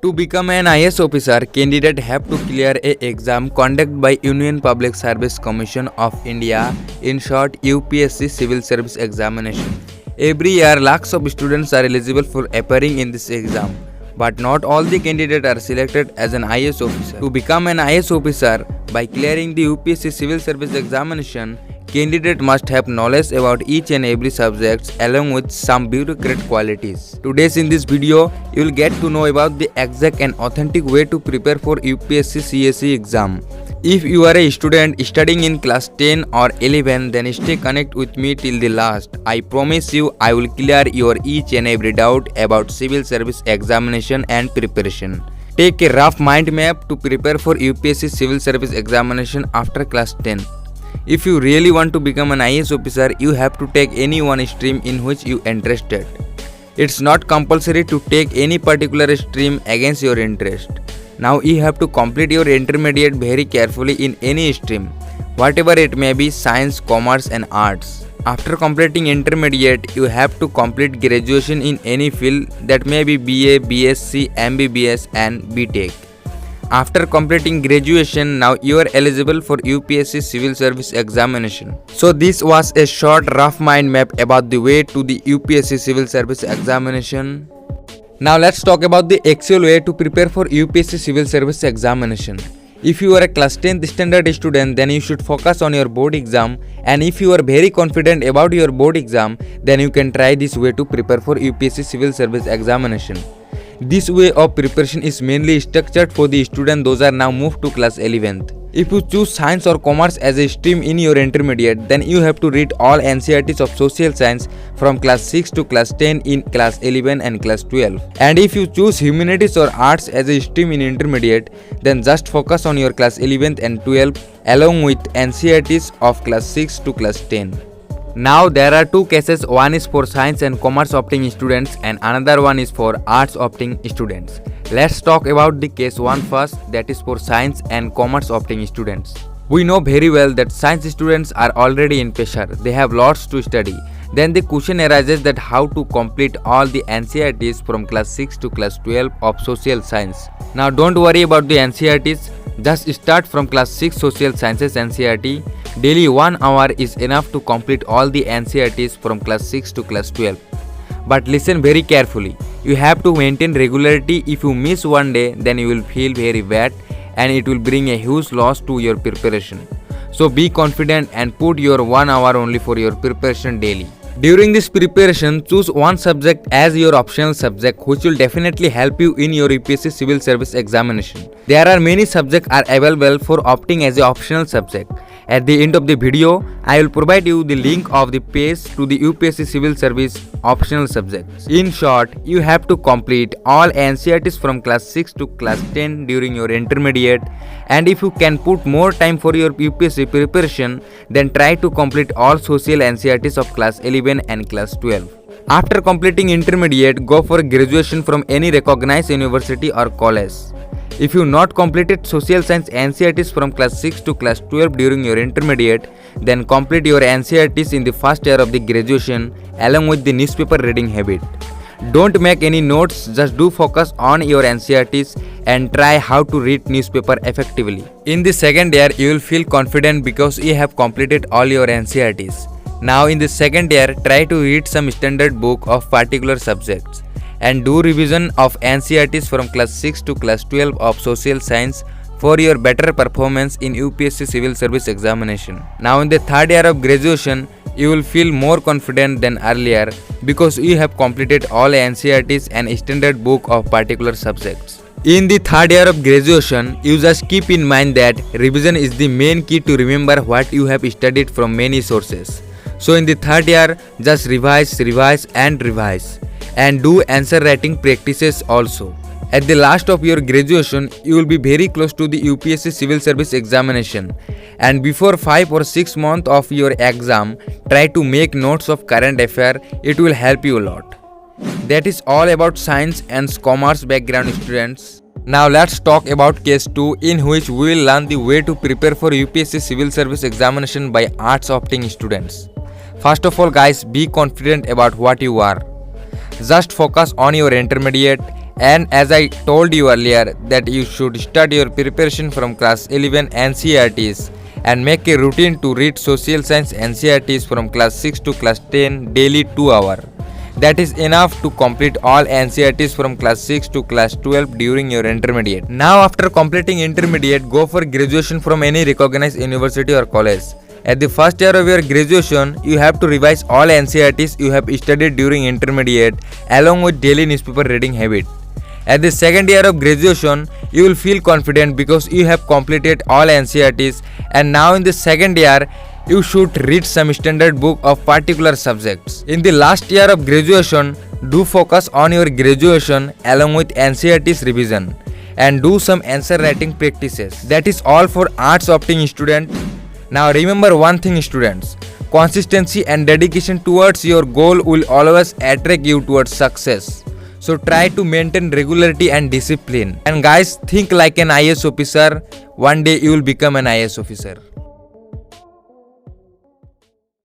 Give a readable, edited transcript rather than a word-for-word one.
To become an IS officer, candidate have to clear a exam conducted by Union Public Service Commission of India, in short UPSC Civil Service Examination. Every year, lakhs of students are eligible for appearing in this exam, but not all the candidates are selected as an IS officer. To become an IS officer, by clearing the UPSC Civil Service Examination, candidate must have knowledge about each and every subject along with some bureaucrat qualities. Today in this video, you will get to know about the exact and authentic way to prepare for UPSC CSE exam. If you are a student studying in class 10 or 11, then stay connected with me till the last. I promise you I will clear your each and every doubt about civil service examination and preparation. Take a rough mind map to prepare for UPSC Civil Service Examination after class 10. If you really want to become an IS officer, you have to take any one stream in which you are interested. It's not compulsory to take any particular stream against your interest. Now you have to complete your intermediate very carefully in any stream, whatever it may be, science, commerce and arts. After completing intermediate, you have to complete graduation in any field, that may be BA, BSc, MBBS and BTech. After completing graduation, now you are eligible for UPSC Civil Service Examination. So this was a short rough mind map about the way to the UPSC Civil Service Examination. Now let's talk about the actual way to prepare for UPSC Civil Service Examination. If you are a class 10th standard student, then you should focus on your board exam, and if you are very confident about your board exam, then you can try this way to prepare for UPSC Civil Service Examination. This way of preparation is mainly structured for the students those are now moved to class 11th. If you choose science or commerce as a stream in your intermediate, then you have to read all NCERTs of social science from class 6 to class 10 in class 11 and class 12. And if you choose humanities or arts as a stream in intermediate, then just focus on your class 11th and 12 along with NCERTs of class 6 to class 10. Now there are two cases, one is for science and commerce opting students and another one is for arts opting students. Let's talk about the case 1 first, that is for science and commerce opting students. We know very well that science students are already in pressure, they have lots to study. Then the question arises that how to complete all the NCERTs from class 6 to class 12 of social science. Now don't worry about the NCERTs, just start from class 6 social sciences NCERT. Daily 1 hour is enough to complete all the NCERTs from class 6 to class 12. But listen very carefully, you have to maintain regularity. If you miss one day, then you will feel very bad and it will bring a huge loss to your preparation. So be confident and put your 1 hour only for your preparation daily. During this preparation, choose one subject as your optional subject which will definitely help you in your UPSC Civil Service Examination. There are many subjects are available for opting as an optional subject. At the end of the video, I will provide you the link of the page to the UPSC Civil Service optional subjects. In short, you have to complete all NCERTs from class 6 to class 10 during your intermediate, and if you can put more time for your UPSC preparation, then try to complete all social NCERTs of class 11 and class 12. After completing intermediate, go for graduation from any recognized university or college. If you not completed social science NCERTs from class 6 to class 12 during your intermediate, then complete your NCERTs in the first year of the graduation along with the newspaper reading habit. Don't make any notes, just do focus on your NCERTs and try how to read newspaper effectively. In the second year, you will feel confident because you have completed all your NCERTs. Now in the second year, try to read some standard book of particular subjects and do revision of NCERTs from class 6 to class 12 of social science for your better performance in UPSC Civil Service Examination. Now in the third year of graduation, you will feel more confident than earlier because you have completed all NCERTs and standard book of particular subjects. In the third year of graduation, you just keep in mind that revision is the main key to remember what you have studied from many sources. So in the third year, just revise and do answer writing practices also. At the last of your graduation, you will be very close to the UPSC Civil Service Examination, and before 5 or 6 months of your exam, try to make notes of current affair. It will help you a lot. That is all about science and commerce background students. Now let's talk about case 2, in which we will learn the way to prepare for UPSC Civil Service Examination by arts opting students. First of all guys, be confident about what you are. Just focus on your intermediate And as I told you earlier that you should start your preparation from class 11 NCERTs and make a routine to read social science NCERTs from class 6 to class 10 daily 2 hours. That is enough to complete all NCERTs from class 6 to class 12 during your intermediate. Now after completing intermediate, go for graduation from any recognized university or college. At the first year of your graduation, you have to revise all NCERTs you have studied during intermediate along with daily newspaper reading habit. At the second year of graduation, you will feel confident because you have completed all NCERTs, and now in the second year, you should read some standard book of particular subjects. In the last year of graduation, do focus on your graduation along with NCERTs revision and do some answer writing practices. That is all for arts opting student. Now remember one thing students, consistency and dedication towards your goal will always attract you towards success. So try to maintain regularity and discipline. And guys, think like an IAS officer. One day you will become an IAS officer.